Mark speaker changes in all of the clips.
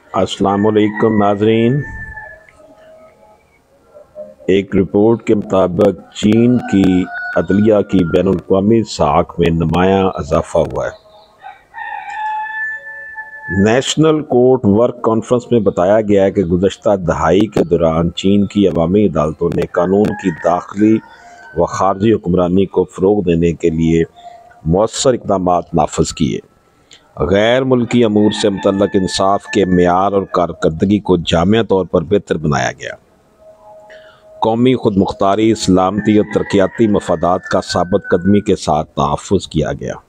Speaker 1: अस्सलाम वालेकुम नाज़रीन। एक रिपोर्ट के मुताबिक चीन की अदलिया की बैनुल-अक़वामी साख में नुमायां इजाफा हुआ है। नेशनल कोर्ट वर्क कॉन्फ्रेंस में बताया गया है कि गुज़श्ता दहाई के दौरान चीन की अवामी अदालतों ने कानून की दाखिली व खारजी हुक्मरानी को फ़रोग़ देने के लिए मौसर इक़दामात नाफिज़ किए। गैर मुल्की अमूर से मुतल्लक़ इंसाफ के मेयार और कारकर्दगी को जामिया तौर पर बेहतर बनाया गया। कौमी खुद मुख्तारी, सलामती और तरक्याती मफादात का साबित कदमी के साथ तहफ़्फ़ुज़ किया गया।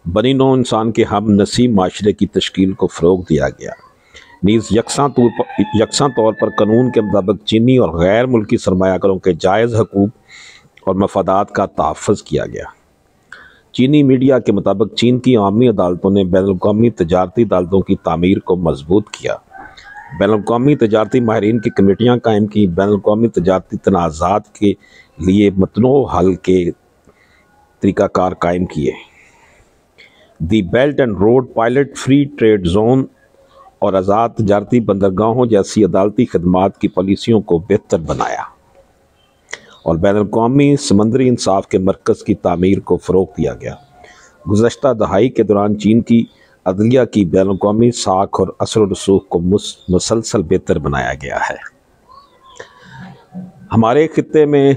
Speaker 1: बनी नौ इंसान के हम नसीब माशरे की तश्कील को फ़रोग़ दिया गया। नीज़ यकसां तौर पर कानून के मुताबिक चीनी और गैर मुल्की सरमायाकारों के जायज़ हकूक़ और मफादात का तहफ़्फ़ुज़ किया गया। चीनी मीडिया के मुताबिक चीन की अवामी अदालतों ने बैनुल-अक़वामी तजारती अदालतों की तामीर को मजबूत किया। बैनुल-अक़वामी तजारती माहिरीन की कमेटियाँ कायम की। बैनुल-अक़वामी तजारती तनाज़ात के लिए मतनूअ हल के तरीक़ाकार कायम किए। The belt and road pilot, free trade zone और आज़ाद तजारती बंदरगाहों जैसी अदालती खदमात की पॉलिसियों को बेहतर बनाया और बैनुल-अक़वामी समंदरी इंसाफ के मरकज़ की तामीर को फ़रोग़ दिया गया। गुज़श्ता दहाई के दौरान चीन की अदलिया की बैनुल-अक़वामी साख और असर व रसूख को मुसलसल बेहतर बनाया गया है। हमारे खित्ते में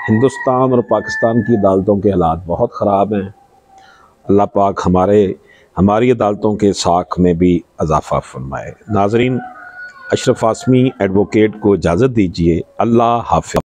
Speaker 1: हिंदुस्तान और पाकिस्तान की अदालतों के हालात बहुत ख़राब हैं। अल्लाह पाक हमारी अदालतों के साख में भी इजाफ़ा फरमाए। नाज़रीन, अशरफ आसमी एडवोकेट को इजाज़त दीजिए। अल्लाह हाफ़िज़।